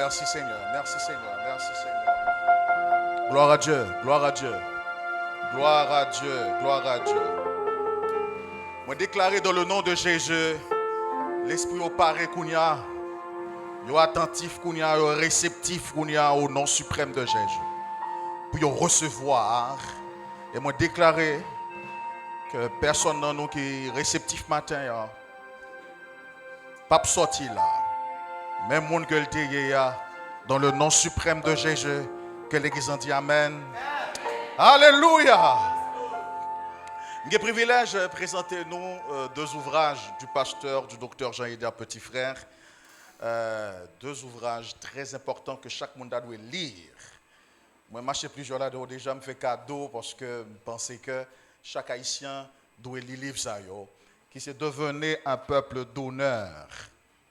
Merci Seigneur. Merci Seigneur. Merci Seigneur. Gloire à Dieu. Gloire à Dieu. Gloire à Dieu. Gloire à Dieu. Moi déclarer dans le nom de Jésus, l'esprit au paré kounia, yo attentif kounia, yo réceptif kounia au nom suprême de Jésus. Pour yo recevoir et moi déclarer que personne dans nous qui est réceptif matin ya, pas sorti là. Même monde que le téye dans le nom suprême de Jésus, que l'église en dit amen. Alléluia. J'ai le privilège de présenter nous deux ouvrages du pasteur, du docteur Jean-Yéder Petit Frère. Deux ouvrages très importants que chaque monde doit lire. Moi, je suis plusieurs là déjà me fait cadeau parce que je pensais que chaque Haïtien doit lire livre ça, qui s'est devenu un peuple d'honneur.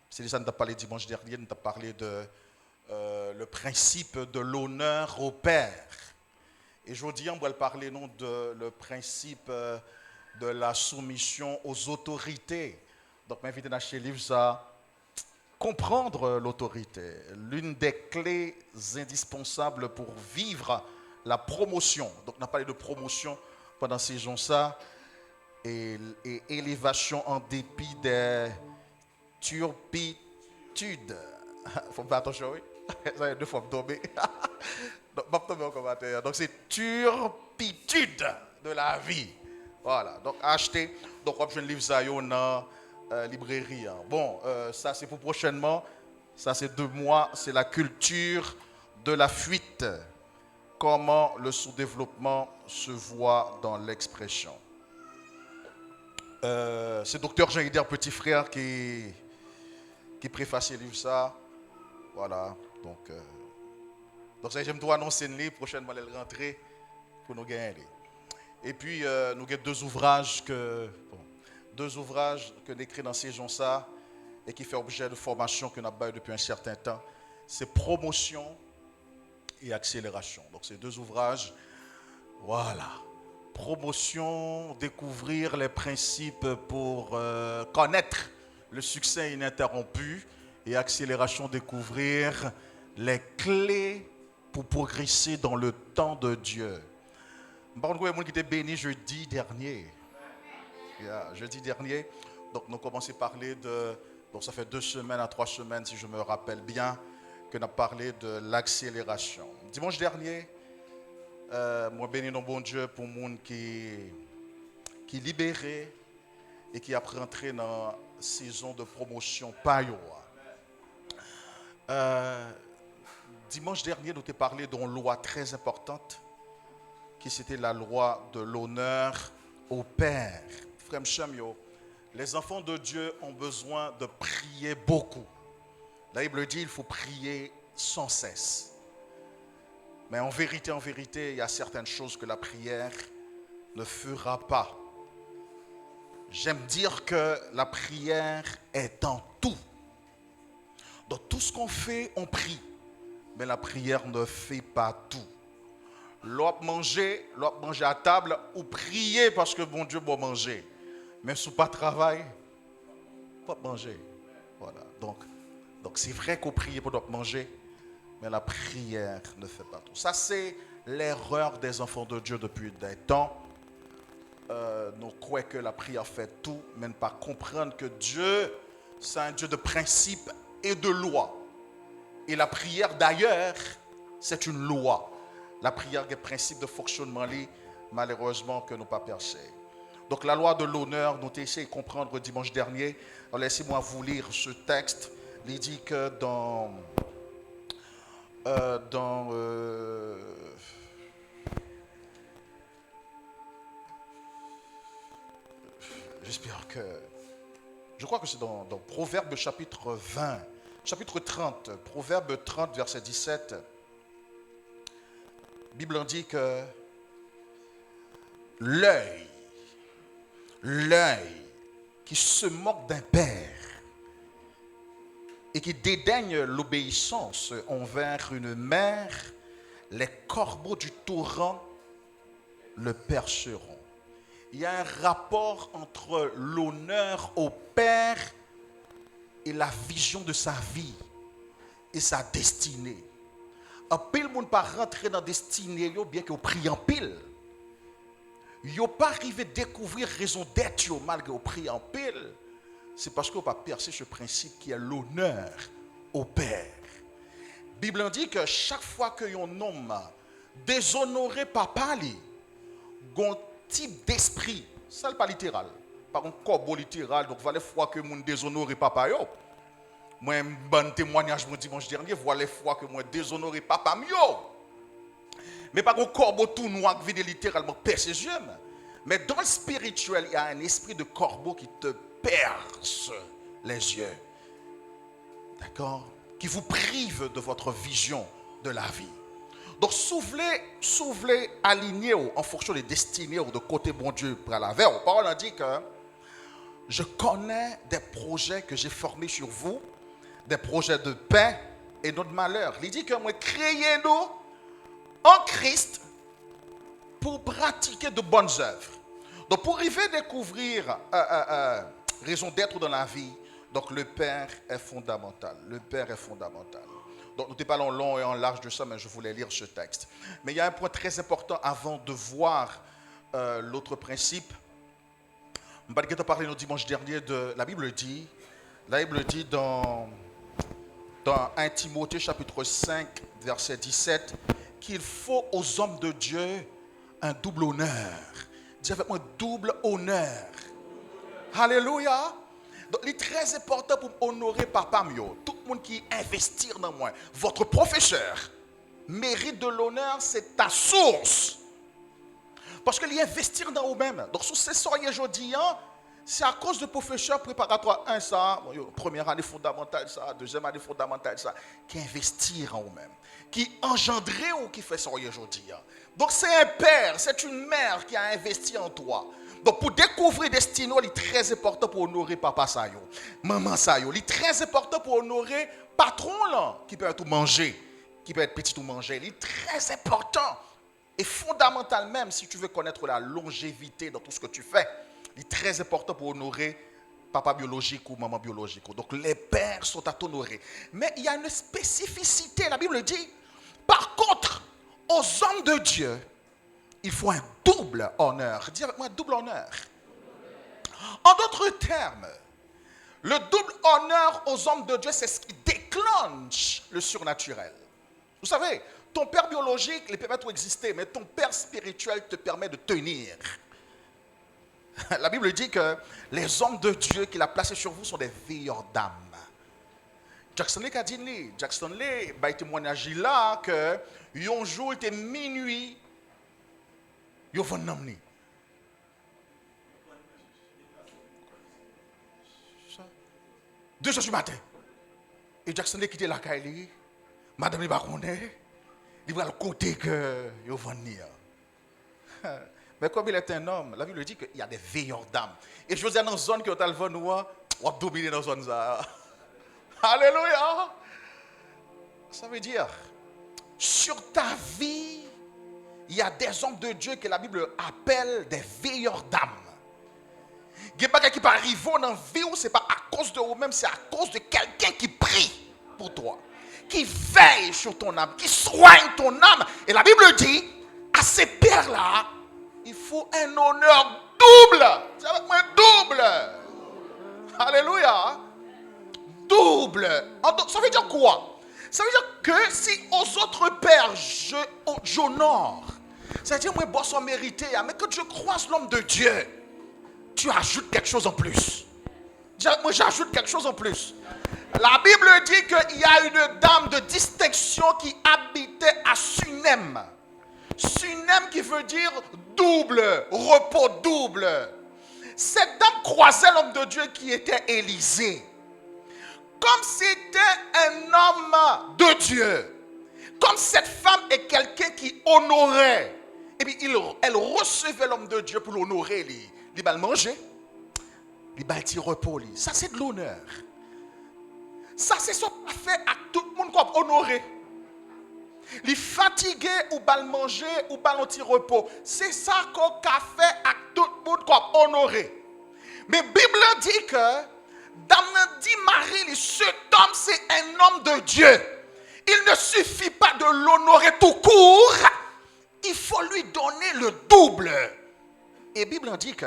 C'est ça que nous avons parlé dimanche dernier, nous avons parlé de le principe de l'honneur au Père. Et aujourd'hui, on va parler non, de le principe de la soumission aux autorités. Donc, je m'invite à acheter le livre ça. Comprendre l'autorité, l'une des clés indispensables pour vivre la promotion. Donc, on a parlé de promotion pendant ces jours ça et élévation en dépit des turpitudes. Il faut faire attention, oui. Ça y est, deux fois me tomber. Donc, c'est turpitude de la vie. Voilà. Donc, acheter. Donc, on va livre ça dans librairie. Bon, ça c'est pour prochainement. Ça c'est 2 mois. C'est la culture de la fuite. Comment le sous-développement se voit dans l'expression. C'est docteur Jean-Yéder Petit Frère qui préface le livre ça. Voilà. Donc ça j'aime toi annoncer une livre. Prochainement elle rentrer pour nous gagner. Et puis nous avons deux ouvrages que écrits dans ces gens ça et qui fait objet de formation que nous avons depuis un certain temps. C'est promotion et accélération. Donc ces deux ouvrages, voilà. Promotion, découvrir les principes pour connaître le succès ininterrompu et accélération, découvrir les clés pour progresser dans le temps de Dieu. Par contre, il y a des gens qui étaient bénis jeudi dernier. Jeudi dernier, donc nous commençons à parler de, donc ça fait 2 semaines à 3 semaines si je me rappelle bien, que nous avons parlé de l'accélération. Dimanche dernier, moi bénis mon bon Dieu pour les gens qui libéré et qui a rentré dans la saison de promotion payo. Dimanche dernier, nous avons parlé d'une loi très importante qui c'était la loi de l'honneur au Père. Frère Mchamio, les enfants de Dieu ont besoin de prier beaucoup. La Bible dit qu'il faut prier sans cesse. Mais en vérité, il y a certaines choses que la prière ne fera pas. J'aime dire que la prière est en tout. Dans tout ce qu'on fait, on prie. Mais la prière ne fait pas tout. L'autre manger à table ou prier parce que bon Dieu va manger. Mais si pas travail, pas manger. Voilà. Donc c'est vrai qu'on prie pour manger, mais la prière ne fait pas tout. Ça c'est l'erreur des enfants de Dieu depuis des temps. Nous croyons que la prière fait tout, mais ne pas comprendre que Dieu, c'est un Dieu de principe et de loi. Et la prière d'ailleurs, c'est une loi. La prière est un principe de fonctionnement, malheureusement, que nous n'avons pas percé. Donc la loi de l'honneur, nous avons essayé de comprendre dimanche dernier. Alors laissez-moi vous lire ce texte. Il dit que j'espère que... Je crois que c'est dans Proverbe chapitre 20, chapitre 30, Proverbe 30, verset 17. La Bible dit que l'œil qui se moque d'un père et qui dédaigne l'obéissance envers une mère, les corbeaux du torrent le perceront. Il y a un rapport entre l'honneur au père et la vision de sa vie. et sa destinée. Un pile monde pas rentrer dans la destinée, bien que vous priez en pile. Vous pas arrivé à découvrir raison d'être malgré vous priez en pile. C'est parce que vous pas percé ce principe qui est l'honneur au Père. La Bible dit que chaque fois que un homme déshonoré papa, il y a un type d'esprit, ça n'est pas littéral, par un corbeau littéral, donc voilà les fois que mon déshonoré papa yo. Moi un bon témoignage mon dimanche dernier, voilà les fois que moi déshonoré papa yo. Mais pas un corbeau tout noir qui vient littéralement percer ses yeux. Mais dans le spirituel, il y a un esprit de corbeau qui te perce les yeux. D'accord? Qui vous prive de votre vision de la vie. Donc, soufflez aligné en fonction des destinées ou de côté bon Dieu pour la vers. La parole dit que je connais des projets que j'ai formés sur vous, des projets de paix et non de malheur. Il dit que moi, créez-nous en Christ pour pratiquer de bonnes œuvres. Donc, pour arriver à découvrir raison d'être dans la vie, donc le Père est fondamental. Le Père est fondamental. Donc, nous ne parlons long et en large de ça, mais je voulais lire ce texte. Mais il y a un point très important avant de voir l'autre principe. Je vais parler le dimanche dernier de la Bible dit dans 1 Timothée chapitre 5, verset 17, qu'il faut aux hommes de Dieu un double honneur. Dis avec moi, double honneur. Alléluia. Donc, il est très important pour honorer papa mio. Tout le monde qui investit dans moi. Votre professeur mérite de l'honneur, c'est ta source. Parce qu'il investir dans vous-même. Donc, si c'est ça aujourd'hui, c'est à cause de professeur préparatoire 1, ça, première année fondamentale, ça, deuxième année fondamentale, ça, qui investit en vous-même. Qui engendré ou qui fait ça aujourd'hui. Donc, c'est un père, c'est une mère qui a investi en toi. Donc, pour découvrir destinée, il est très important pour honorer papa Sayo, maman Sayo. Il est très important pour honorer patron là, qui peut être tout manger, qui peut être petit tout manger. Il est très important et fondamental même si tu veux connaître la longévité dans tout ce que tu fais. Il est très important pour honorer papa biologique ou maman biologique. Donc, les pères sont à t'honorer. Mais il y a une spécificité, la Bible dit. Par contre, aux hommes de Dieu, il faut un double honneur. Dis avec moi, double honneur. En d'autres termes, le double honneur aux hommes de Dieu, c'est ce qui déclenche le surnaturel. Vous savez, ton père biologique, il peut pas exister, mais ton père spirituel te permet de tenir. La Bible dit que les hommes de Dieu qu'il a placés sur vous sont des veilleurs d'âme. Jackson Lee a dit, Jackson Lee, il témoignage là que un jour, il était minuit, il va n'amener. 2 heures du matin. Et Jackson Lee quitté la caille, madame il va connaître, il va le côté que il va venir. Mais comme il est un homme, la Bible dit qu'il y a des veilleurs d'âme. Et je veux dire, dans une zone qui est al nous, on va dominer dans une zone. Alléluia. Ça veut dire, sur ta vie, il y a des hommes de Dieu que la Bible appelle des veilleurs d'âme. Il y a des gens qui peuvent arriver dans la vie où ce n'est pas à cause de vous-même, c'est à cause de quelqu'un qui prie pour toi, qui veille sur ton âme, qui soigne ton âme. Et la Bible dit, à ces pères-là, il faut un honneur double. C'est avec moi double. Alléluia. Double. Ça veut dire quoi? Ça veut dire que si aux autres pères j'honore, c'est-à-dire moi je suis mérité, mais quand je croise l'homme de Dieu, tu ajoutes quelque chose en plus. Moi j'ajoute quelque chose en plus. La Bible dit qu'il y a une dame de distinction qui habitait à Sunem. Sunem qui veut dire double, repos double. Cette dame croisait l'homme de Dieu qui était Élisée. Comme c'était un homme de Dieu. Comme cette femme est quelqu'un qui honorait. Et puis elle recevait l'homme de Dieu pour l'honorer. Il va le manger. Il va le repos. Ça c'est de l'honneur. Ça c'est ce qu'on fait à tout le monde qu'on honorer. Les fatigué ou bal manger ou bal anti repos. C'est ça qu'on a fait à tout le monde qu'on honoré. Mais la Bible dit que dans dit Marie, cet homme c'est un homme de Dieu. Il ne suffit pas de l'honorer tout court, il faut lui donner le double. Et la Bible dit que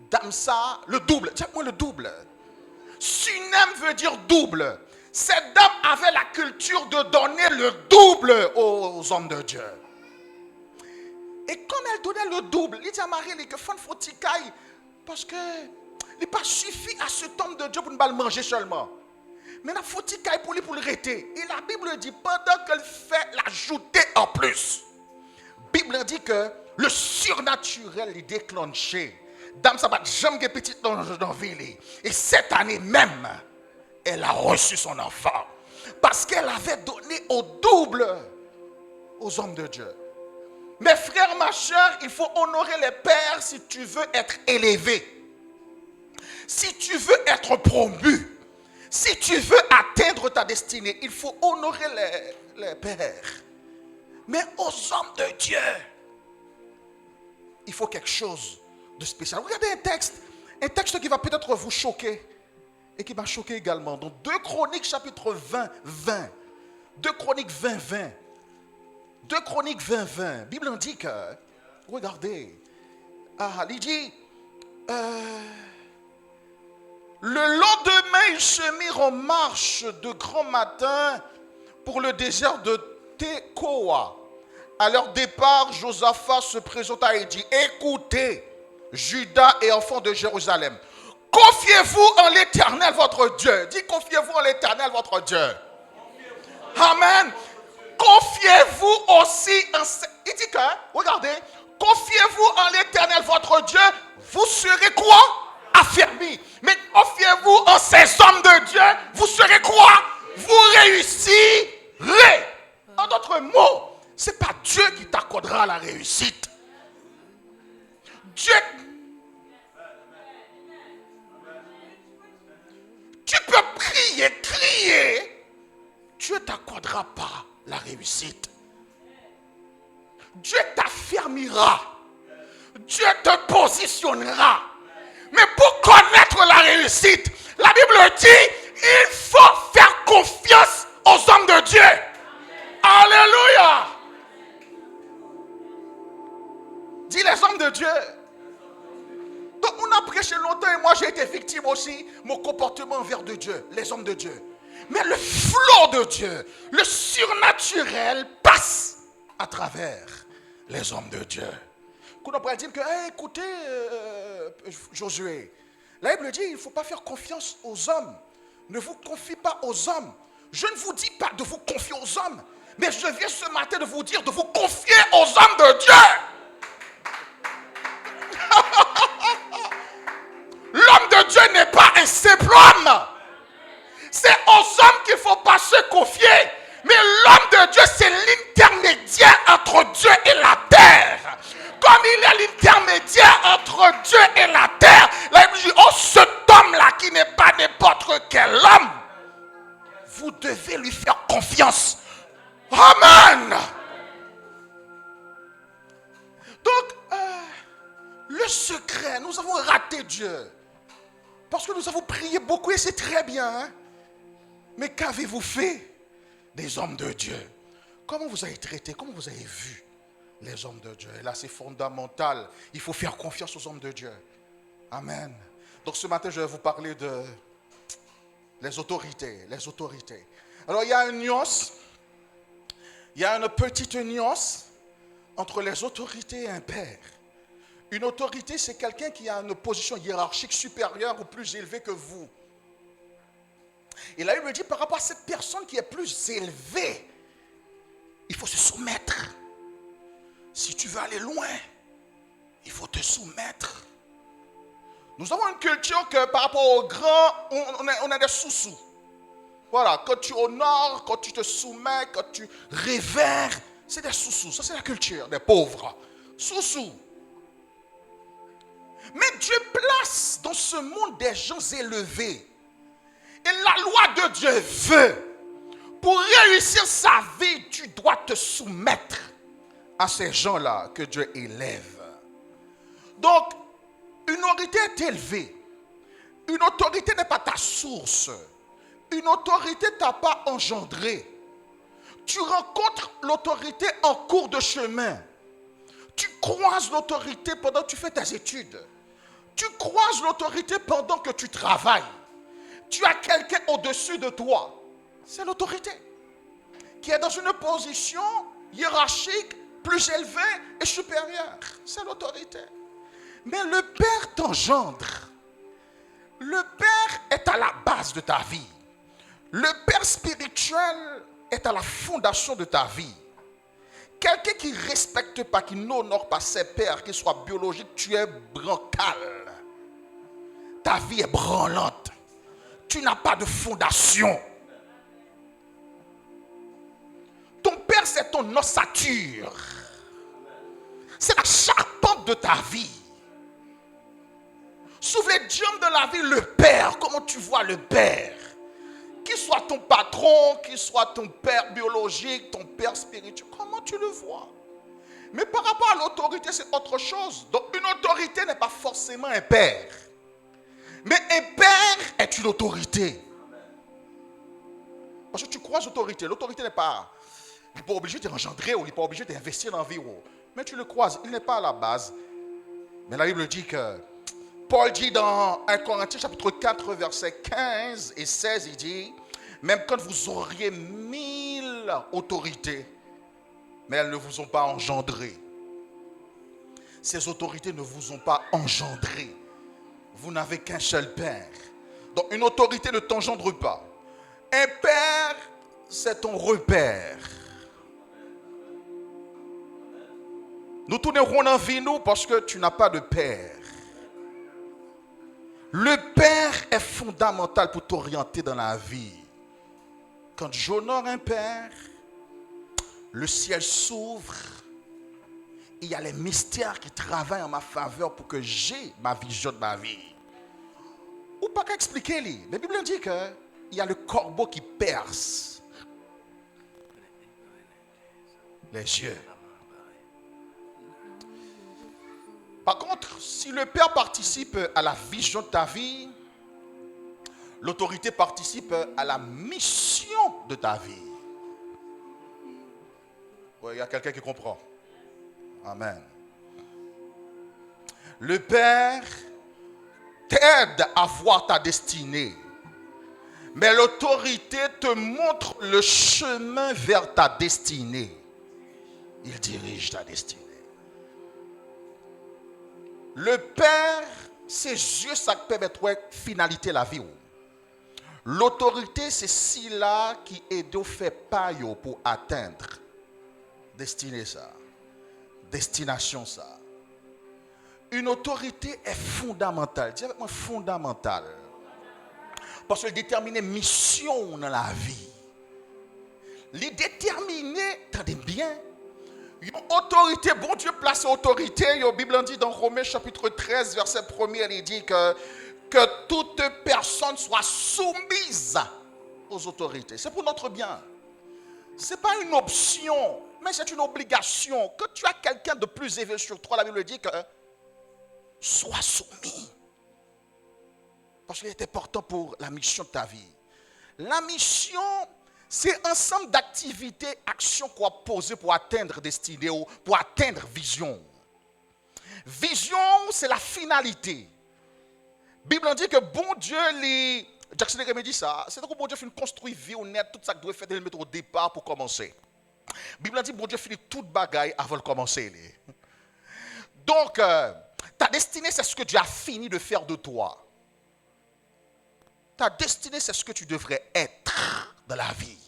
Damsa, le double, check-moi le double. Sunem veut dire double. Cette dame avait la culture de donner le double aux hommes de Dieu. Et comme elle donnait le double, il dit à Marie, il faut qu'il aille parce que il n'est pas suffi à cet homme de Dieu pour ne pas le manger seulement. Mais il faut qu'il aille pour lui pour le rester. Et la Bible dit, pendant qu'elle fait l'ajouter en plus, la Bible dit que le surnaturel est déclenché. Dame, ça va jamais petite dans la ville. Et cette année même, elle a reçu son enfant. Parce qu'elle avait donné au double aux hommes de Dieu. Mes frères, ma soeur, il faut honorer les pères si tu veux être élevé. Si tu veux être promu. Si tu veux atteindre ta destinée, il faut honorer les pères. Mais aux hommes de Dieu, il faut quelque chose de spécial. Regardez un texte qui va peut-être vous choquer et qui m'a choqué également. Donc 2 Chroniques chapitre 20. 2 Chroniques 20. 2 Chroniques 20. La Bible indique, regardez, il dit, le lendemain, ils se mirent en marche de grand matin pour le désert de Tekoa. À leur départ, Josaphat se présenta et dit, écoutez, Judas et enfants de Jérusalem, confiez-vous en l'Éternel votre Dieu. Dis, confiez-vous en l'Éternel votre Dieu. Amen. Confiez-vous aussi en... Il dit que, regardez, confiez-vous en l'Éternel votre Dieu, vous serez quoi? Affermis. Mais confiez-vous en ces hommes de Dieu, vous serez quoi? Vous réussirez. En d'autres mots, ce n'est pas Dieu qui t'accordera la réussite. Dieu... Tu peux crier, Dieu ne t'accordera pas la réussite. Dieu t'affermira. Dieu te positionnera. Mais pour connaître la réussite, la Bible dit, il faut faire confiance aux hommes de Dieu. Alléluia. Dis les hommes de Dieu. Donc on a prêché longtemps et moi j'ai été victime aussi, mon comportement envers de Dieu, les hommes de Dieu. Mais le flot de Dieu, le surnaturel passe à travers les hommes de Dieu. On pourrait dire que, écoutez, Josué, la Bible dit, il ne faut pas faire confiance aux hommes. Ne vous confie pas aux hommes. Je ne vous dis pas de vous confier aux hommes, mais je viens ce matin de vous dire de vous confier aux hommes de Dieu. L'homme de Dieu n'est pas un simple homme. C'est aux hommes qu'il ne faut pas se confier. Mais l'homme de Dieu, c'est l'intermédiaire entre Dieu et la terre. Comme il est l'intermédiaire entre Dieu et la terre, la Bible dit, oh, cet homme-là qui n'est pas n'importe quel homme, vous devez lui faire confiance. Amen. Donc, le secret, nous avons raté Dieu. Parce que nous avons prié beaucoup et c'est très bien. Hein? Mais qu'avez-vous fait des hommes de Dieu? Comment vous avez traité? Comment vous avez vu les hommes de Dieu? Et là, c'est fondamental. Il faut faire confiance aux hommes de Dieu. Amen. Donc ce matin, je vais vous parler de les autorités. Les autorités. Alors, il y a une nuance. Il y a une petite nuance entre les autorités et un père. Une autorité, c'est quelqu'un qui a une position hiérarchique supérieure ou plus élevée que vous. Et là, il me dit, par rapport à cette personne qui est plus élevée, il faut se soumettre. Si tu veux aller loin, il faut te soumettre. Nous avons une culture que par rapport aux grands, on a des sous-sous. Voilà, quand tu honores, quand tu te soumets, quand tu révères, c'est des sous-sous. Ça, c'est la culture des pauvres. Sous-sous. Mais Dieu place dans ce monde des gens élevés. Et la loi de Dieu veut, pour réussir sa vie, tu dois te soumettre à ces gens-là que Dieu élève. Donc, une autorité est élevée. Une autorité n'est pas ta source. Une autorité ne t'a pas engendré. Tu rencontres l'autorité en cours de chemin. Tu croises l'autorité pendant que tu fais tes études. Tu croises l'autorité pendant que tu travailles. Tu as quelqu'un au-dessus de toi. C'est l'autorité qui est dans une position hiérarchique plus élevée et supérieure. C'est l'autorité. Mais le Père t'engendre. Le Père est à la base de ta vie. Le Père spirituel est à la fondation de ta vie. Quelqu'un qui ne respecte pas, qui n'honore pas ses pères, qu'il soit biologique, tu es brancal. Ta vie est branlante. Tu n'as pas de fondation. Ton père, c'est ton ossature. C'est la charpente de ta vie. Sous les diams de la vie, le père, comment tu vois le père? Qu'il soit ton patron, qu'il soit ton père biologique, ton père spirituel, comment tu le vois? Mais par rapport à l'autorité, c'est autre chose. Donc une autorité n'est pas forcément un père. Mais un père est une autorité. Parce que tu crois l'autorité. L'autorité n'est pas... Il n'est pas obligé de t'engendrer ou il n'est pas obligé d'investir dans la vie. Mais tu le croises, il n'est pas à la base. Mais la Bible dit que... Paul dit dans 1 Corinthiens chapitre 4 versets 15 et 16, il dit, même quand vous auriez 1000 autorités, mais elles ne vous ont pas engendré. Ces autorités ne vous ont pas engendré. Vous n'avez qu'un seul père. Donc une autorité ne t'engendre pas. Un père, c'est ton repère. Nous tournerons en vie, nous, parce que tu n'as pas de père. Le père est fondamental pour t'orienter dans la vie. Quand j'honore un père, le ciel s'ouvre. Il y a les mystères qui travaillent en ma faveur pour que j'ai ma vision de ma vie. Ou pas qu'à expliquer. La Bible dit qu'il y a le corbeau qui perce les yeux. Par contre, si le Père participe à la vision de ta vie, l'autorité participe à la mission de ta vie. Oui, il y a quelqu'un qui comprend. Amen. Le Père t'aide à voir ta destinée. Mais l'autorité te montre le chemin vers ta destinée. Il dirige ta destinée. Le Père, ses yeux, ça permet de finalité la vie. L'autorité, c'est celle-là qui aide au fait pas pour atteindre destinée ça. Destination ça. Une autorité est fondamentale. Dis avec moi fondamentale. Parce qu'elle détermine mission dans la vie. Les déterminer, attendez bien. Une autorité, bon Dieu place autorité. La Bible dit dans Romains chapitre 13, verset 1er, il dit que toute personne soit soumise aux autorités. C'est pour notre bien. Ce n'est pas une option, mais c'est une obligation. Quand tu as quelqu'un de plus élevé sur toi, la Bible dit que sois soumis. Parce qu'il est important pour la mission de ta vie. La mission, c'est un ensemble d'activités, actions qu'on va poser pour atteindre destinée ou pour atteindre vision. Vision, c'est la finalité. La Bible dit que bon Dieu, Jackson Rémy dit ça, c'est que bon Dieu finit construire vie honnête, tout ça que doit faire de le mettre au départ pour commencer. La Bible dit que bon Dieu finit toute bagaille avant de commencer. Donc, ta destinée, c'est ce que Dieu a fini de faire de toi. Ta destinée, c'est ce que tu devrais être dans la vie.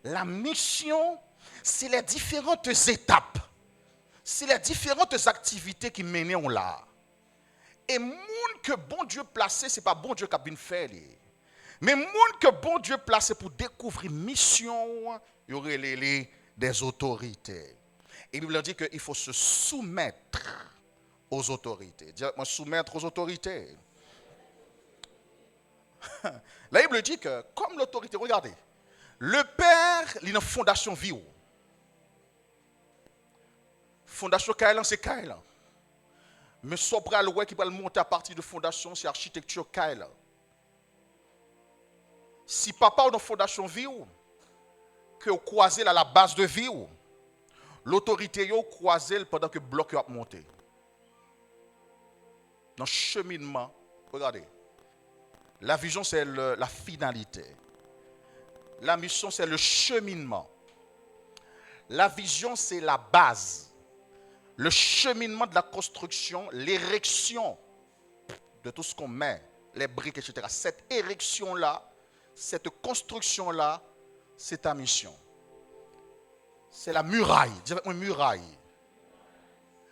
La mission, c'est les différentes étapes. C'est les différentes activités qui mènent là. Et monde que bon Dieu placé, ce n'est pas bon Dieu qui a bien fait. Mais monde que bon Dieu placé pour découvrir mission, il y aurait des autorités. Et la Bible dit qu'il faut se soumettre aux autorités. Dis-moi, soumettre aux autorités. La Bible dit que, comme l'autorité, regardez, le Père, il a une fondation vie. Fondation Kailan, c'est Kailan. Mais Sobral, qui va monter à partir de fondation, c'est architecture Kailan. Si papa a une fondation vie, que vous croisez à la base de vie, l'autorité vous croisez pendant que le bloc a monté. Dans le cheminement, regardez, la vision c'est la finalité. La mission c'est le cheminement. La vision c'est la base. Le cheminement de la construction, l'érection de tout ce qu'on met, les briques, etc. Cette érection-là, cette construction-là, c'est ta mission. C'est la muraille. Dis avec moi, muraille.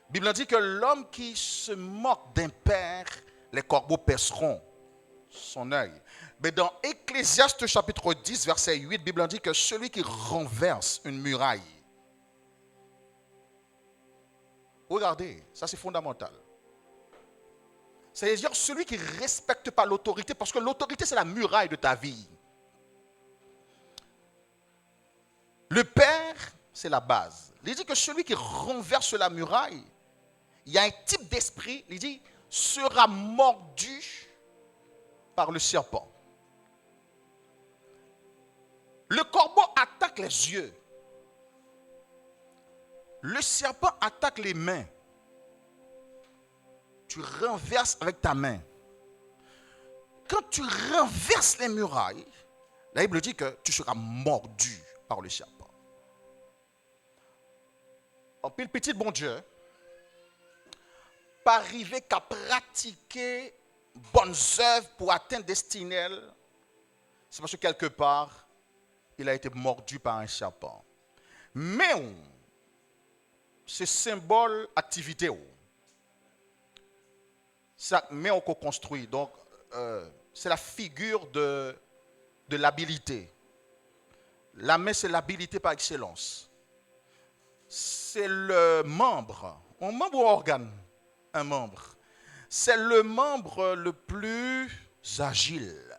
La Bible dit que l'homme qui se moque d'un père, les corbeaux perceront son œil. Mais dans Ecclésiaste chapitre 10, verset 8, la Bible dit que celui qui renverse une muraille, regardez, ça c'est fondamental. C'est-à-dire celui qui ne respecte pas l'autorité, parce que l'autorité c'est la muraille de ta vie. Le père, c'est la base. Il dit que celui qui renverse la muraille, il y a un type d'esprit, il dit, sera mordu par le serpent. Le corbeau attaque les yeux. Le serpent attaque les mains. Tu renverses avec ta main. Quand tu renverses les murailles, la Bible dit que tu seras mordu par le serpent. En pile petit bon Dieu, pas arriver qu'à pratiquer bonnes œuvres pour atteindre destinée, c'est parce que quelque part, il a été mordu par un serpent. Mais c'est symbole activité. Ça, mais on construit. Donc, c'est la figure de l'habilité. La main, c'est l'habilité par excellence. C'est le membre. Un membre ou organe? Un membre. C'est le membre le plus agile.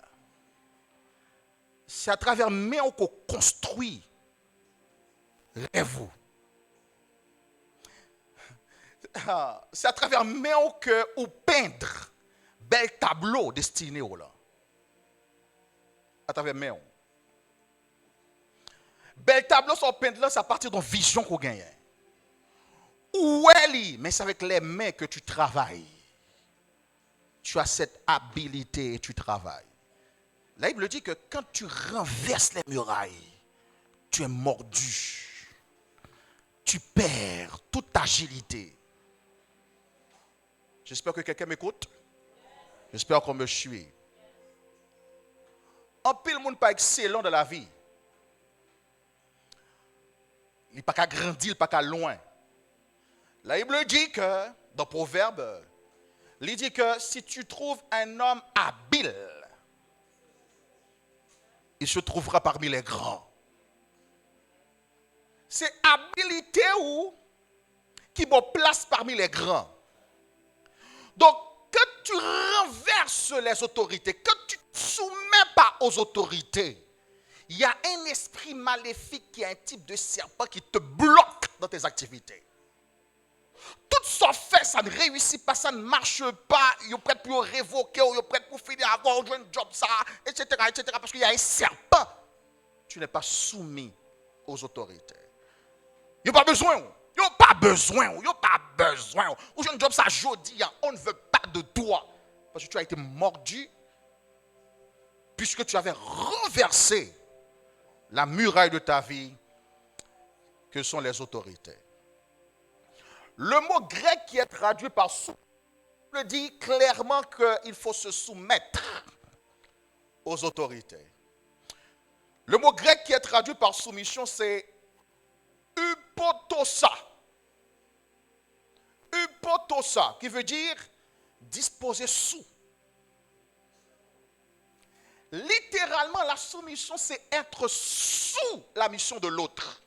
C'est à travers main qu'on construit. Rêve-vous. C'est à travers main que ou peindre bel tableau destiné au là. À travers main. Bel tableau sont peindre là, c'est à partir d'une vision qu'on gagne. Où est-il? Mais c'est avec les mains que tu travailles. Tu as cette habilité et tu travailles. La Bible dit que quand tu renverses les murailles, tu es mordu. Tu perds toute ta agilité. J'espère que quelqu'un m'écoute. J'espère qu'on me suit. Un pile monde pas excellent dans la vie. Il n'est pas qu'à grandir, il n'est pas qu'à loin. La Bible dit que, dans Proverbe, il dit que si tu trouves un homme habile, il se trouvera parmi les grands. C'est habilité qui me place parmi les grands. Donc, quand tu renverses les autorités, quand tu ne te soumets pas aux autorités, il y a un esprit maléfique qui est un type de serpent qui te bloque dans tes activités. Tout ce fait, ça ne réussit pas, ça ne marche pas, ils sont prêts pour révoquer, ils sont prêts pour finir avoir un job, ça, etc., parce qu'il y a un serpent. Tu n'es pas soumis aux autorités. Ils n'ont pas besoin. Ils n'ont pas besoin. Ils n'ont pas besoin. Ou un job, ça jodi, on ne veut pas de toi. Parce que tu as été mordu, puisque tu avais renversé la muraille de ta vie, que sont les autorités. Le mot grec qui est traduit par soumettre dit clairement qu'il faut se soumettre aux autorités. Le mot grec qui est traduit par soumission, c'est hypotosa. Hypotosa, qui veut dire disposer sous. Littéralement, la soumission, c'est être sous la mission de l'autre.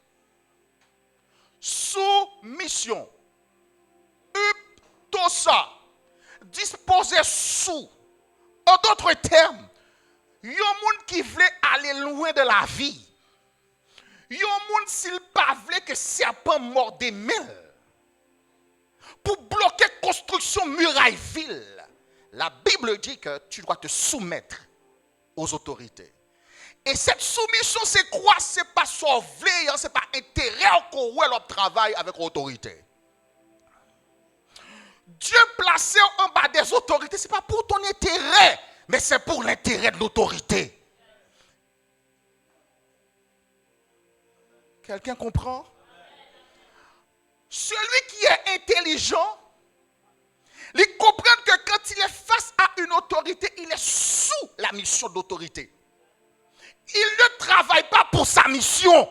Soumission. Hyptosa. Disposer sous. En d'autres termes, il y a un monde qui voulait aller loin de la vie. Il y a un monde s'il pas voulait que serpent mord des mains. Pour bloquer construction muraille-ville, la Bible dit que tu dois te soumettre aux autorités. Et cette soumission, c'est quoi? C'est pas sauver, c'est pas intérêt qu'on voit leur travail avec autorité. Dieu placé en bas des autorités, ce n'est pas pour ton intérêt, mais c'est pour l'intérêt de l'autorité. Quelqu'un comprend? Celui qui est intelligent, il comprend que quand il est face à une autorité, il est sous la mission d'autorité. Il ne travaille pas pour sa mission,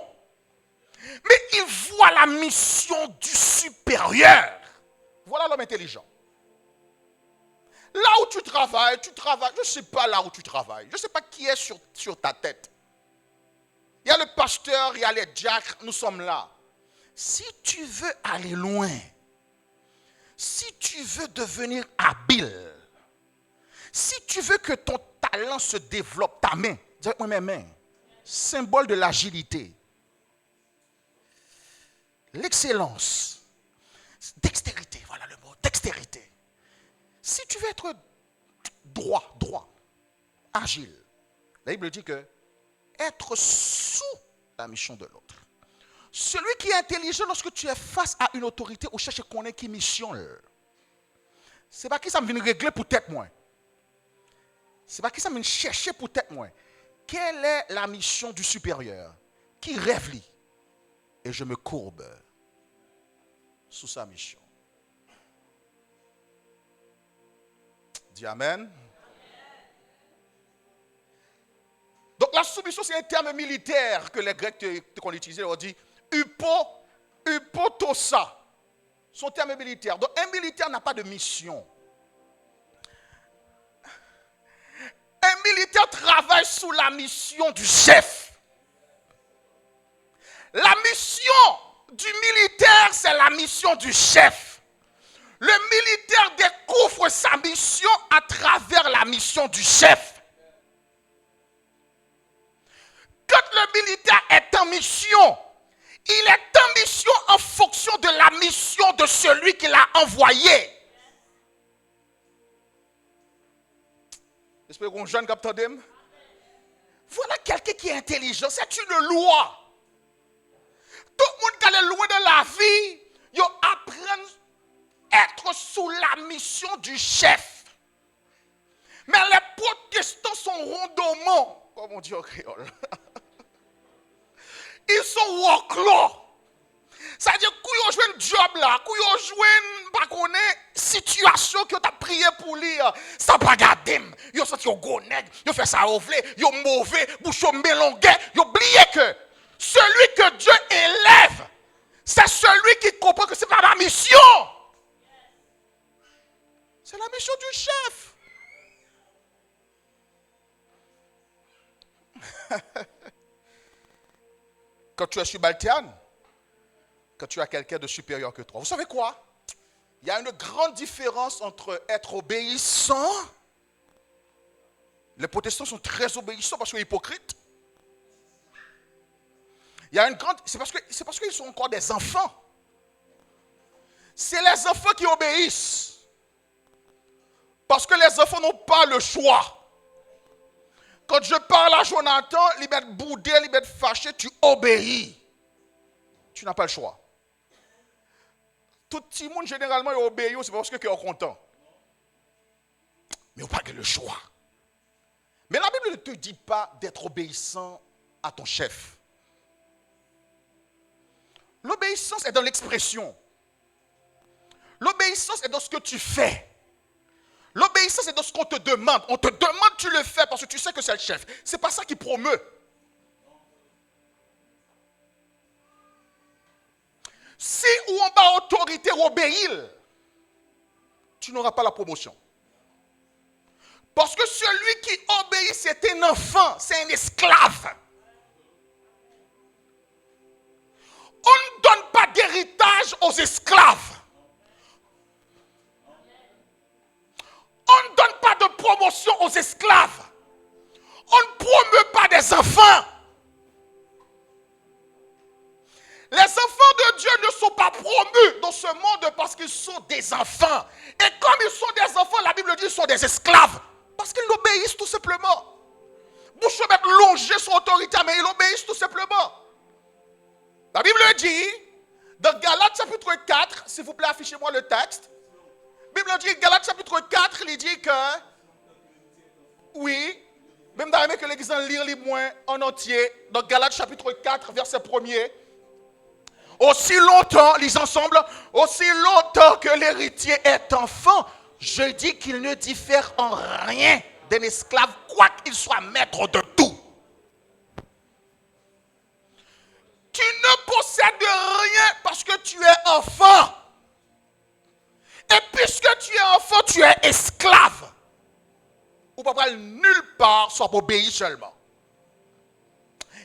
mais il voit la mission du supérieur. Voilà l'homme intelligent. Là où tu travailles, je ne sais pas là où tu travailles. Je ne sais pas qui est sur ta tête. Il y a le pasteur, il y a les diacres, nous sommes là. Si tu veux aller loin, si tu veux devenir habile, si tu veux que ton talent se développe, ta main, dis moi mes mains, symbole de l'agilité, l'excellence, dextérité, voilà le mot, dextérité. Si tu veux être droit, agile, la Bible dit que être sous la mission de l'autre. Celui qui est intelligent lorsque tu es face à une autorité ou cherche qu'on ait qui mission. C'est pas qui ça me vient régler pour tête moi. C'est pas qui ça me vient chercher pour tête moi. Quelle est la mission du supérieur qui rêve lui? Et je me courbe sous sa mission. Dis Amen. Donc la soumission, c'est un terme militaire que les Grecs qu'on utilisait, on dit hypotosa. Son terme militaire. Donc un militaire n'a pas de mission. Un militaire travaille sous la mission du chef. La mission du militaire, c'est la mission du chef. Le militaire découvre sa mission à travers la mission du chef. Quand le militaire est en mission, il est en mission en fonction de la mission de celui qui l'a envoyé. J'espère qu'on jeune capteur d'âme. Voilà quelqu'un qui est intelligent. C'est une loi. Tout le monde qui est loin de la vie, il apprend à être sous la mission du chef. Mais les protestants sont rondoments, comme on dit en créole. Ils sont worklow. C'est-à-dire qu'ils ont joué un job là, qu'ils ont joué une situation que tu as prié pour lire. Ça pas garder. Ils ont senti un gros nègre, ils ont fait ça au vlé, ils ont mauvais, bouchon mélangé. Ils ont oublié que celui que Dieu élève, c'est celui qui comprend que ce n'est pas ma mission. C'est la mission du chef. Quand tu es subalterne, quand tu as quelqu'un de supérieur que toi, vous savez quoi? Il y a une grande différence entre être obéissant. Les protestants sont très obéissants parce qu'ils sont hypocrites. Il y a une grande... C'est parce qu'ils sont encore des enfants. C'est les enfants qui obéissent. Parce que les enfants n'ont pas le choix. Quand je parle à Jonathan, il va être boudé, il va être fâché, tu obéis. Tu n'as pas le choix. Tout le monde, généralement, il obéit, c'est parce qu'il est content. Mais on n'a pas le choix. Mais la Bible ne te dit pas d'être obéissant à ton chef. L'obéissance est dans l'expression. L'obéissance est dans ce que tu fais. L'obéissance est dans ce qu'on te demande. On te demande, tu le fais parce que tu sais que c'est le chef. Ce n'est pas ça qui promeut. Si ou en bas autorité obéir, tu n'auras pas la promotion. Parce que celui qui obéit, c'est un enfant, c'est un esclave. On ne donne pas d'héritage aux esclaves. On ne donne pas de promotion aux esclaves. On ne promeut pas des enfants. Les enfants de Dieu ne sont pas promus dans ce monde parce qu'ils sont des enfants. Et comme ils sont des enfants, la Bible dit qu'ils sont des esclaves. Parce qu'ils l'obéissent tout simplement. pour se mettre longer son autorité, mais ils obéissent tout simplement. La Bible dit, dans Galates chapitre 4, s'il vous plaît, affichez-moi le texte. La Bible dit, Galates chapitre 4, il dit que, oui, même dans que l'église en lire les moins en entier, dans Galates chapitre 4, verset 1er, aussi longtemps, lisons ensemble, aussi longtemps que l'héritier est enfant, je dis qu'il ne diffère en rien d'un esclave, quoiqu'il soit maître de tout. Tu ne possèdes rien parce que tu es enfant. Et puisque tu es enfant, tu es esclave. Ou pas aller nulle part, soit pour obéir seulement.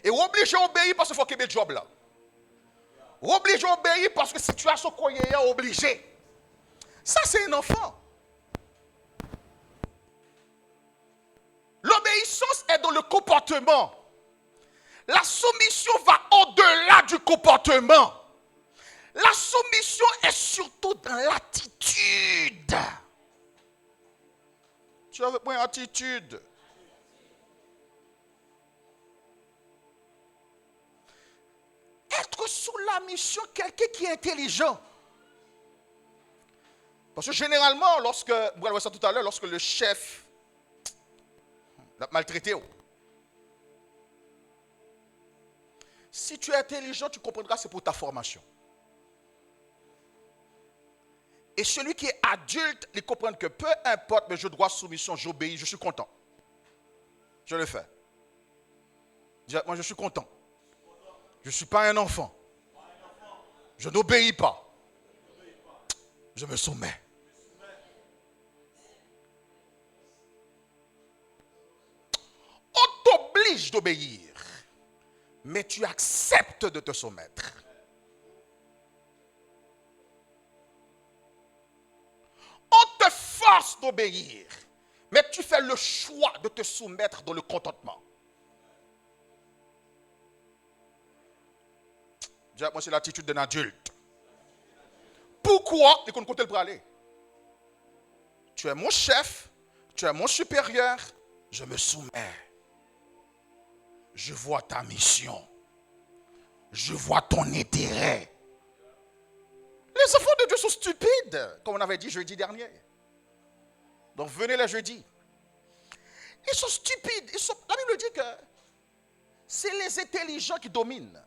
Et obligé à obéir parce qu'il faut qu'il y ait le job là. Obligé à obéir parce que situation qu'on est obligé. Ça, c'est un enfant. L'obéissance est dans le comportement. La soumission va au-delà du comportement. La soumission est surtout dans l'attitude. Tu as avec moi une attitude. Être sous la mission, quelqu'un qui est intelligent. Parce que généralement, lorsque, vous allez voir ça tout à l'heure, lorsque le chef l'a maltraité, si tu es intelligent, tu comprendras que c'est pour ta formation. Et celui qui est adulte, il comprend que peu importe, mais je dois soumission, j'obéis, je suis content. Je le fais. Moi, je suis content. Je ne suis pas un enfant. Je n'obéis pas. Je me soumets. On t'oblige d'obéir, mais tu acceptes de te soumettre. On te force d'obéir, mais tu fais le choix de te soumettre dans le contentement. Moi, c'est l'attitude d'un adulte. Pourquoi? Et qu'on compte le aller. Tu es mon chef, tu es mon supérieur, je me soumets. Je vois ta mission. Je vois ton intérêt. Les enfants de Dieu sont stupides, comme on avait dit jeudi dernier. Donc venez le jeudi. Ils sont stupides. La Bible dit que c'est les intelligents qui dominent.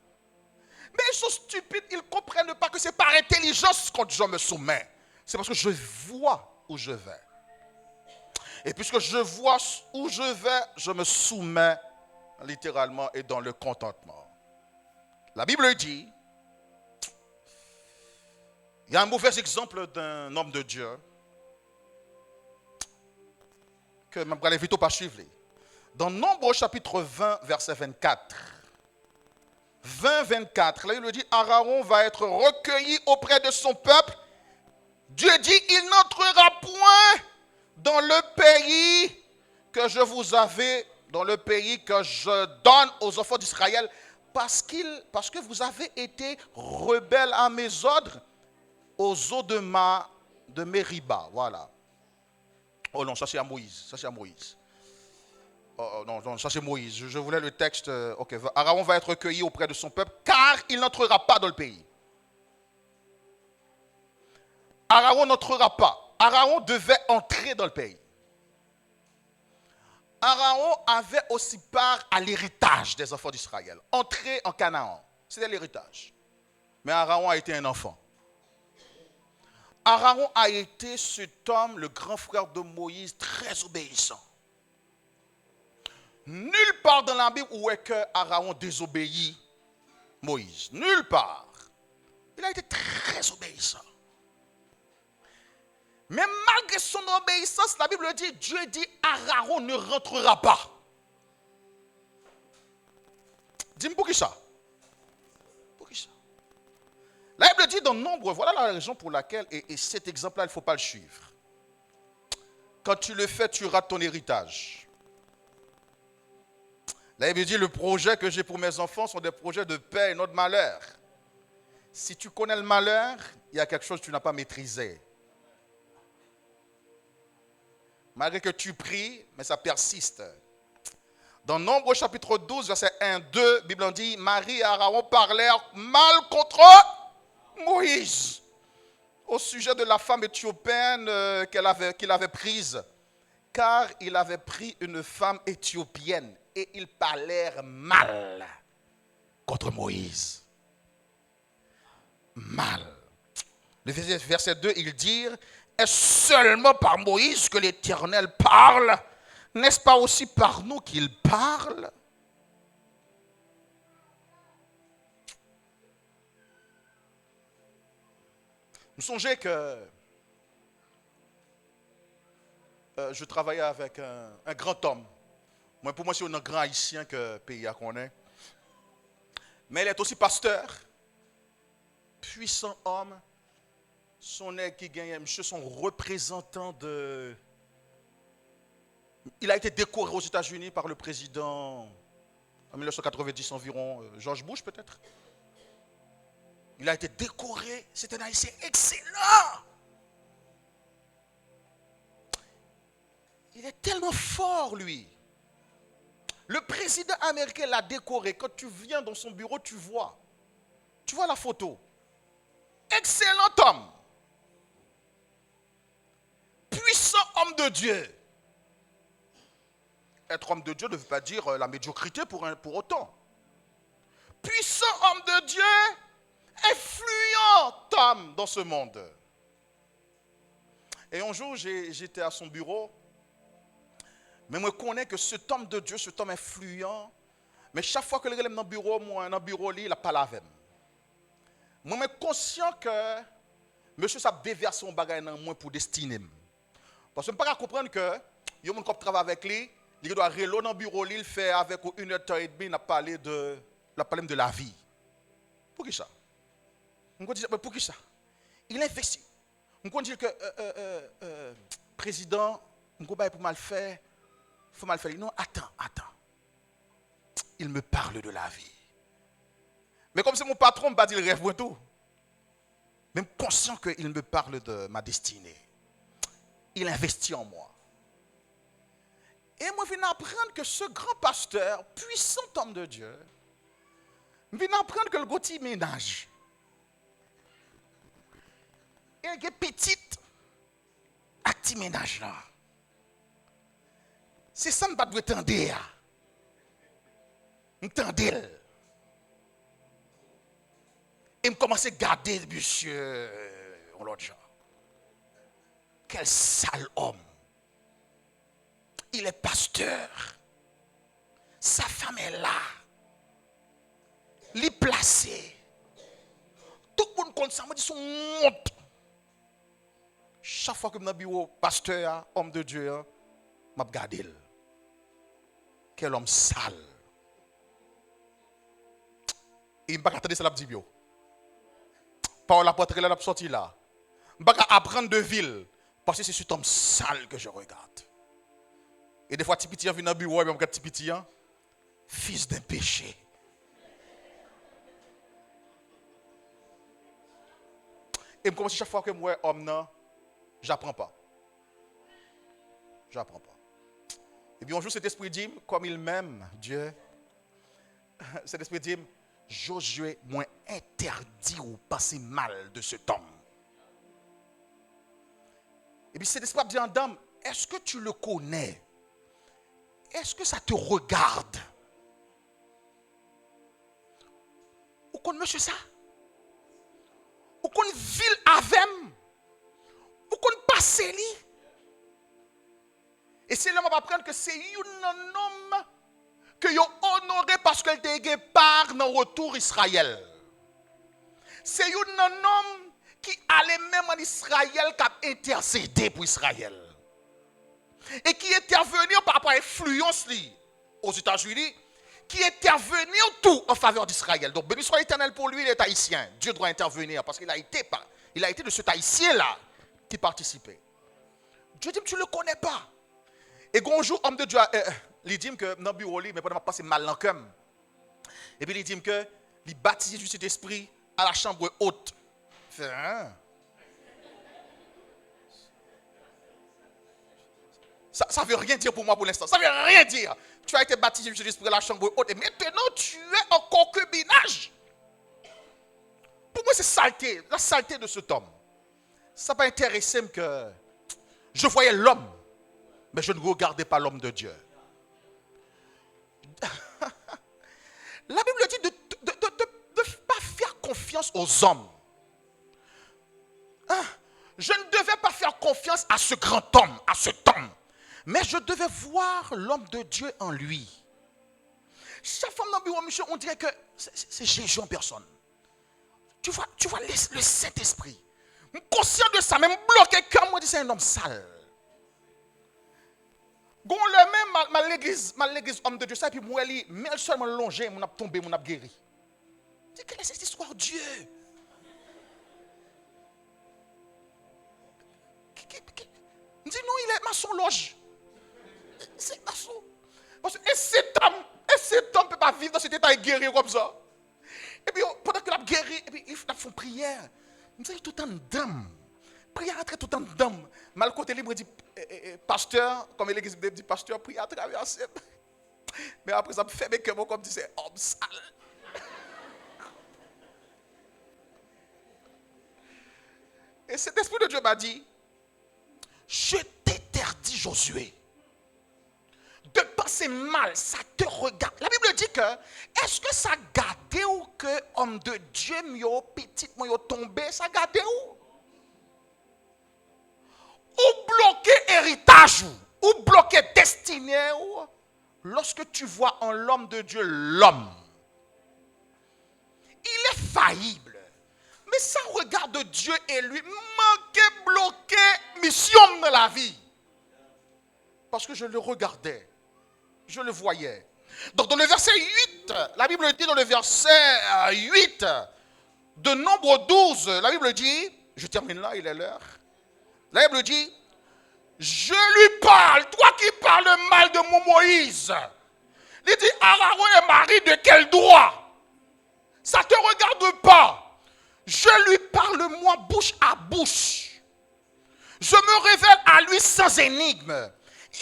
Mais ils sont stupides, ils ne comprennent pas que c'est par intelligence que je me soumets. C'est parce que je vois où je vais. Et puisque je vois où je vais, je me soumets littéralement et dans le contentement. La Bible dit, il y a un mauvais exemple d'un homme de Dieu que je vais vite pas suivre. Dans Nombre chapitre 20, verset 24. 20-24, là il dit, Aaron va être recueilli auprès de son peuple. Dieu dit, il n'entrera point dans le pays que je vous avais, dans le pays que je donne aux enfants d'Israël, parce que vous avez été rebelles à mes ordres, aux eaux de Mériba. Voilà. Oh non, ça c'est à Moïse. Ça c'est à Moïse. Oh, non, ça c'est Moïse. Je voulais le texte. Ok, Aaron va être recueilli auprès de son peuple, car il n'entrera pas dans le pays. Aaron n'entrera pas. Aaron devait entrer dans le pays. Aaron avait aussi part à l'héritage des enfants d'Israël. Entrer en Canaan, c'était l'héritage. Mais Aaron a été un enfant. Aaron a été cet homme, le grand frère de Moïse, très obéissant. Nulle part dans la Bible où est que Aaron désobéit Moïse. Nulle part. Il a été très obéissant. Mais malgré son obéissance, la Bible dit, Dieu dit, Aaron ne rentrera pas. Dis-moi pour qui ça? Pour qui ça? La Bible dit dans Nombre, voilà la raison pour laquelle, et cet exemple-là, il ne faut pas le suivre. Quand tu le fais, tu rates ton héritage. La Bible dit, le projet que j'ai pour mes enfants sont des projets de paix et non de malheur. Si tu connais le malheur, il y a quelque chose que tu n'as pas maîtrisé. Malgré que tu pries, mais ça persiste. Dans Nombre chapitre 12, verset 1-2, la Bible dit, Marie et Aaron parlèrent mal contre Moïse au sujet de la femme éthiopienne qu'il avait prise, car il avait pris une femme éthiopienne et ils parlèrent mal contre Moïse. Mal. Le verset 2, ils dirent, est-ce seulement par Moïse que l'Éternel parle? N'est-ce pas aussi par nous qu'il parle? Vous songez que je travaillais avec un grand homme. Pour moi, c'est un grand haïtien que le pays a connaît. Mais il est aussi pasteur. Puissant homme. Son aide qui gagne, monsieur, son représentant de... Il a été décoré aux États-Unis par le président en 1990 environ, George Bush peut-être. Il a été décoré, c'est un haïtien excellent. Il est tellement fort, lui. Le président américain l'a décoré. Quand tu viens dans son bureau, tu vois la photo. Excellent homme. Puissant homme de Dieu. Être homme de Dieu ne veut pas dire la médiocrité pour autant. Puissant homme de Dieu, influent homme dans ce monde. Et un jour, j'étais à son bureau, mais moi, je connais que cet homme de Dieu, cet homme influent, mais chaque fois que je relève dans le bureau, moi, dans le bureau, il n'a pas la veine. Moi, je suis conscient que monsieur, ça déverse son bagage dans moi pour destiner. Parce que je ne peux pas comprendre que il y a un qui travaille avec lui, il doit reloer dans le bureau, il fait avec 1h30, il a parlé de la vie. Pour qui ça? On dit, pour qui ça? Il investit. On dit que président, on dit pour mal faire, il faut mal faire. Non, attends. Il me parle de la vie. Mais comme c'est mon patron, je ne vais pas dire le rêve tout. Même conscient qu'il me parle de ma destinée. Il investit en moi. Et moi, je viens apprendre que ce grand pasteur, puissant homme de Dieu, je viens apprendre que le petit ménage. Et il y a petite petit ménage là. C'est ça que je dois t'entendre. M'tendez. Et je commence à garder monsieur l'autre genre. Quel sale homme. Il est pasteur. Sa femme est là. Il est placé. Tout le monde compte ça. Je dis son honte. Chaque fois que je suis dans le bureau, pasteur, homme de Dieu, je regarde. Quel homme sale. Et je ne peux pas attendre ça la petite bio. Par la porte, elle a sorti là. Je ne peux pas apprendre de ville. Parce que c'est cet homme sale que je regarde. Et des fois, petit petit vient dans le bureau, et je regarde petit petit, fils d'un péché. Et je commence chaque fois que moi, homme, non, j'apprends pas. J'apprends pas. Et puis un jour, cet esprit dit, comme il m'aime, Dieu, cet esprit dit, Josué m'a interdit ou passer mal de cet homme. Et puis cet esprit dit en dame, est-ce que tu le connais? Est-ce que ça te regarde? Ou qu'on monsieur ça? Ou qu'on ville avec? Ou qu'on passe lui? Et c'est là qu'on va apprendre que c'est un homme que vous honoré parce qu'elle a part dans le retour Israël. C'est un homme qui allait même en Israël qui a intercédé pour Israël. Et qui intervenir par rapport à l'influence aux États-Unis, qui intervenir tout en faveur d'Israël. Donc, béni soit l'Éternel pour lui, il est haïtien. Dieu doit intervenir parce qu'il a été de cet haïtien-là qui participait. Dieu dit, tu ne le connais pas. Et un jour, homme de Dieu, il dit que dans le bureau, mais pendant passer mal dans le cœur. Et puis il dit que il baptise du Saint-Esprit à la chambre haute. Fait, Ça ne veut rien dire pour moi pour l'instant. Ça ne veut rien dire. Tu as été baptisé du Saint-Esprit, la chambre haute. Et maintenant, tu es en concubinage. Pour moi, c'est saleté. La saleté de cet homme. Ça m'a intéressé que je voyais l'homme, mais je ne regardais pas l'homme de Dieu. La Bible dit de ne pas faire confiance aux hommes. Je ne devais pas faire confiance à ce grand homme, à cet homme. Mais je devais voir l'homme de Dieu en lui. Chaque femme dans le bureau, monsieur, on dirait que c'est Jésus en personne. Tu vois le Saint-Esprit. Je suis conscient de ça, même bloqué comme moi, c'est un homme sale. Gon le même ma l'église homme de Dieu ça puis moi li mais seulement longé mon a tombé mon a guéri. C'est quelle est cette histoire Dieu? Il dit non, il est maçon loge. C'est maçon. Parce que cet homme ne peut pas vivre dans cet état et guérir comme ça. Et puis pendant qu'il a guéri, et puis il fait une prière. Il dit tout en dame. Prière à tout en dame. Mal côté libre dit pasteur, comme l'église dit pasteur, prière à traverser. Mais après ça me fait mes cœurs comme disait homme sale. Et cet esprit de Dieu m'a dit, je t'interdis Josué de penser mal, ça te regarde. La Bible dit que, est-ce que ça garde ou que homme de Dieu, mio petit, mio tombé, ça garde ou? Ou bloquer héritage ou bloquer destinée ou? Lorsque tu vois en l'homme de Dieu l'homme, il est faillible. Mais ça regarde Dieu et lui, manquer, bloquer mission dans la vie. Parce que je le regardais. Je le voyais. Donc dans le verset 8, la Bible dit dans le verset 8 de Nombre 12, la Bible dit, je termine là, il est l'heure. La Bible dit, je lui parle, toi qui parles mal de mon Moïse. Il dit, Aaron est mari de quel droit? Ça ne te regarde pas. Je lui parle moi bouche à bouche. Je me révèle à lui sans énigme.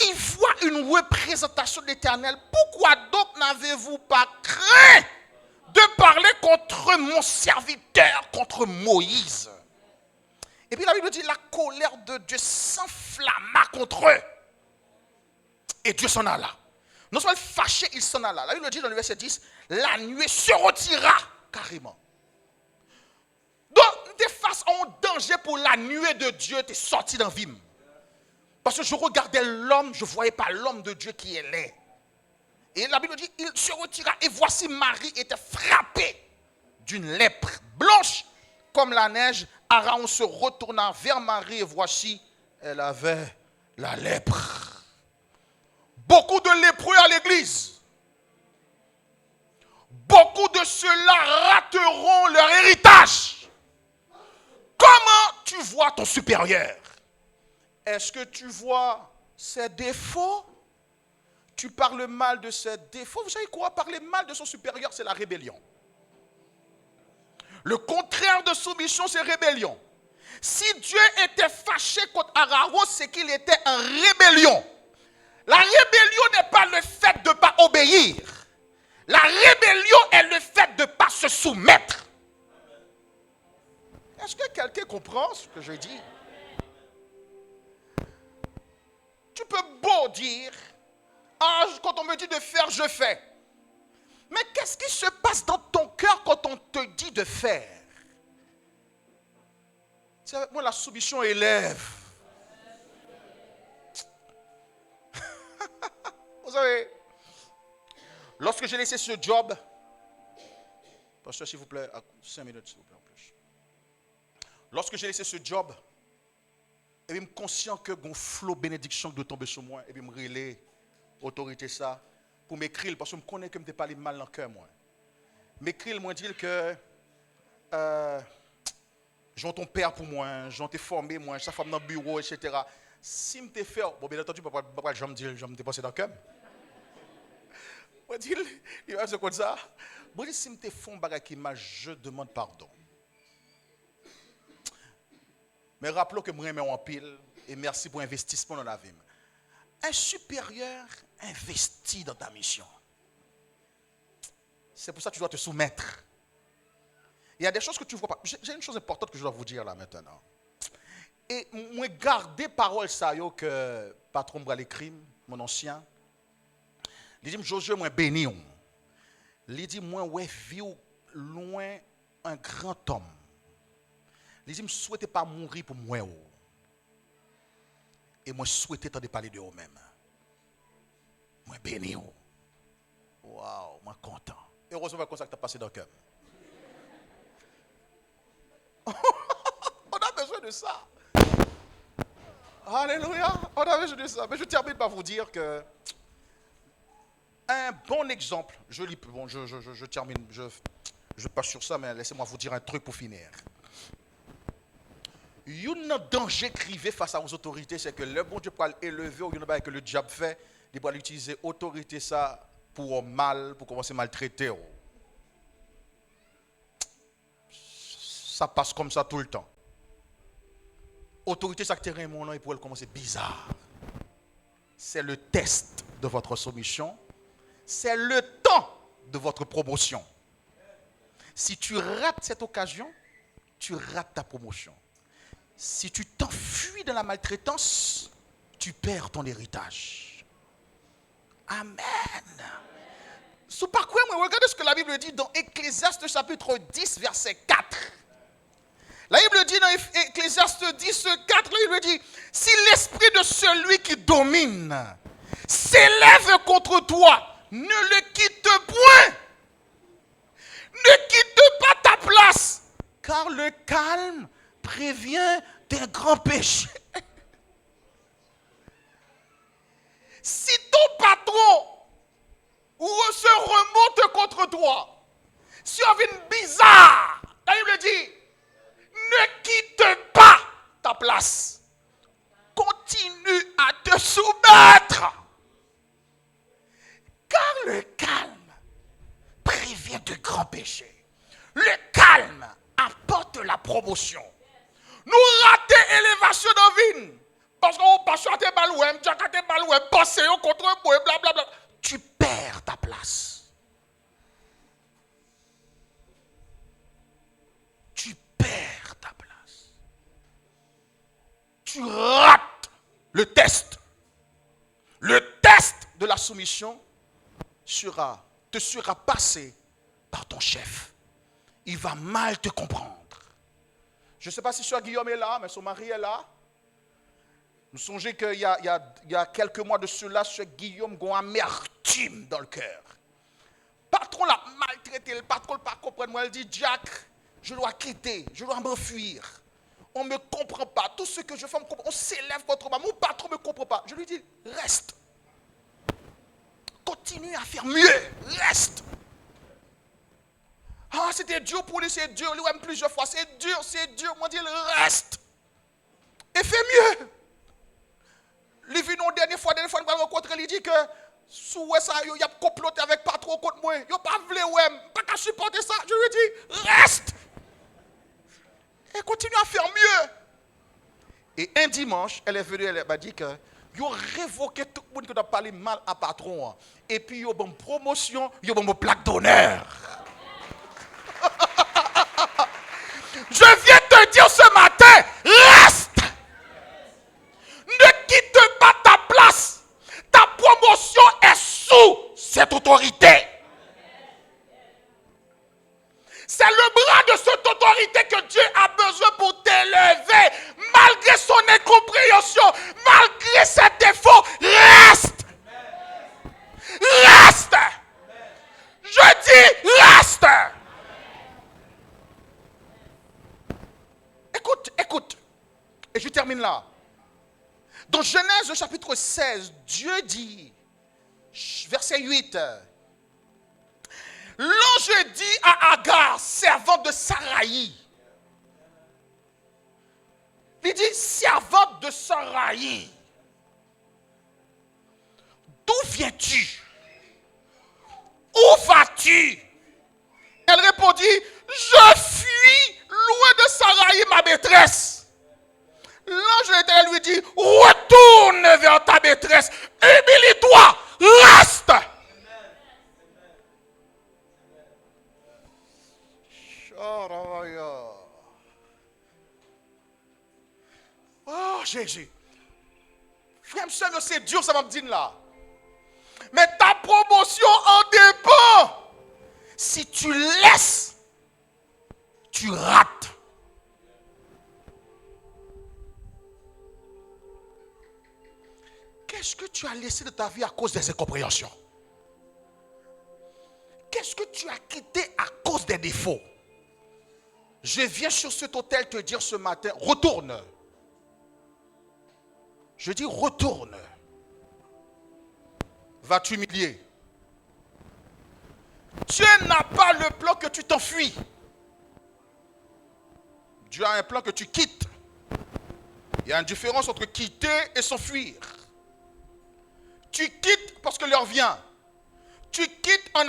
Il voit une représentation de l'Éternel. Pourquoi donc n'avez-vous pas craint de parler contre mon serviteur, contre Moïse? Et puis la Bible dit, la colère de Dieu s'enflamma contre eux. Et Dieu s'en alla. Non seulement fâché, il s'en alla. La Bible dit dans le verset 10, la nuée se retira carrément. Donc, tu es face à un danger pour la nuée de Dieu, tu es sorti d'un vime. Parce que je regardais l'homme, je ne voyais pas l'homme de Dieu qui est laid. Et la Bible dit, il se retira et voici Marie était frappée d'une lèpre blanche comme la neige. Aaron se retourna vers Marie et voici, elle avait la lèpre. Beaucoup de lépreux à l'église. Beaucoup de ceux-là rateront leur héritage. Comment tu vois ton supérieur? Est-ce que tu vois ses défauts? Tu parles mal de ses défauts. Vous savez quoi? Parler mal de son supérieur, c'est la rébellion. Le contraire de soumission, c'est rébellion. Si Dieu était fâché contre Aaron, c'est qu'il était en rébellion. La rébellion n'est pas le fait de ne pas obéir. La rébellion est le fait de ne pas se soumettre. Est-ce que quelqu'un comprend ce que je dis? Tu peux beau dire, quand on me dit de faire, je fais. Mais qu'est-ce qui se passe dans ton cœur quand on te dit de faire? C'est avec moi la soumission élève. Vous savez, lorsque j'ai laissé ce job, pasteur s'il vous plaît, 5 minutes s'il vous plaît en plus. Lorsque j'ai laissé ce job, et puis je suis conscient que un flot bénédiction doit tomber sur moi, et puis je me relais autorité ça pour m'écrire parce que je connais que je ne pas parler mal dans le cœur moi. M'écrire moi dire que j'en ton père pour moi, j'en t'ai formé moi, sa femme dans le bureau etc. Si je t'ai fait, bon bien entendu papa je me dire je me dépenser dans le cœur. Moi dire il va se comme ça. Moi si je t'ai fait un bagage qui m'a je demande pardon. Mais rappelons que moi, je en pile et merci pour l'investissement dans la vie. Un supérieur Investis dans ta mission. C'est pour ça que tu dois te soumettre. Il y a des choses que tu ne vois pas. J'ai une chose importante que je dois vous dire là maintenant. Et moi, gardez parole ça que patron Bralé Crime, mon ancien. Il dit, Josué, moi béni. Il dit, moi, ouais, vivre loin un grand homme. Il dit, je ne souhaite pas mourir pour moi. Et moi, je souhaite de parler de vous-même. Moi, béni. Waouh, moi, content. Et heureusement que ça t'a passé dans le cœur. On a besoin de ça. Alléluia. On a besoin de ça. Mais je termine par vous dire que un bon exemple, je termine, je passe sur ça, mais laissez-moi vous dire un truc pour finir. Il y a un danger crivé face aux autorités, c'est que le bon Dieu peut l'élever, ou il y a que le diable fait, il peut utiliser autorité ça pour mal, pour commencer à maltraiter. Ça passe comme ça tout le temps. Autorité, ça terrain mon nom, il pourrait commencer bizarre. C'est le test de votre soumission. C'est le temps de votre promotion. Si tu rates cette occasion, tu rates ta promotion. Si tu t'enfuis dans la maltraitance, tu perds ton héritage. Amen. Sous par quoi, regardez ce que la Bible dit dans Ecclésiaste chapitre 10, verset 4. La Bible dit dans Ecclésiaste 10, 4, il dit, si l'esprit de celui qui domine s'élève contre toi, ne le quitte point. Ne quitte pas ta place, car le calme prévient d'un grand péché. Si ton patron se remonte contre toi, si on vient bizarre, la Bible dit, ne quitte pas ta place. Continue à te soumettre. Car le calme prévient de grands péchés. Le calme apporte la promotion. Nous ratons l'élévation de vie. Parce qu'on passe à tes balouem, tu as tes balouem, passer contre moi, blablabla. Tu perds ta place. Tu perds ta place. Tu rates le test. Le test de la soumission te sera passé par ton chef. Il va mal te comprendre. Je ne sais pas si Sœur Guillaume est là, mais son mari est là. Nous songez qu'il y a quelques mois de cela, Sœur Guillaume a une amertume dans le cœur. Patron l'a maltraité, le patron ne pas comprendre. Moi, elle dit, Jack, je dois quitter, je dois m'enfuir. On ne me comprend pas. Tout ce que je fais, on s'élève contre moi. Mon patron ne me comprend pas. Je lui dis, reste. Continue à faire mieux. Reste. Ah, c'était dur pour lui, c'est dur. Lui, même plusieurs fois, c'est dur. Moi, je dis, reste. Et fais mieux. Lui, venu une dernière fois, il m'a rencontré, il dit que sous ça, il a comploté avec patron contre moi. Il n'a pas voulu, pas qu'à supporter ça. Je lui dis, reste. Et continue à faire mieux. Et un dimanche, elle est venue, elle m'a dit que ils ont révoqué tout le monde qui a parlé mal à patron. Et puis, ils ont une promotion, ils ont une plaque d'honneur. Je viens te dire ce matin, reste. Ne quitte pas ta place. Ta promotion est sous cette autorité. C'est le bras de cette autorité que Dieu a besoin pour t'élever. Malgré son incompréhension, malgré ses défauts, reste. Reste. Je dis reste. Écoute. Et je termine là. Dans Genèse chapitre 16, Dieu dit, verset 8, l'ange dit à Agar, servante de Saraï, il dit, servante de Saraï, d'où viens-tu? Où vas-tu? Elle répondit, je fuis loin de Saraï, ma maîtresse. L'ange de l'Éternel lui dit, retourne vers ta maîtresse, humilie-toi, Oh, Jésus. Frère, c'est dur, ça va me dire là. Mais ta promotion en dépend. Si tu laisses, tu rates. Qu'est-ce que tu as laissé de ta vie à cause des incompréhensions? Qu'est-ce que tu as quitté à cause des défauts? Je viens sur cet autel te dire ce matin, retourne. Je dis retourne. Va t'humilier. Dieu n'a pas le plan que tu t'enfuis. Dieu a un plan que tu quittes. Il y a une différence entre quitter et s'enfuir. Tu quittes parce que l'heure vient. Tu quittes en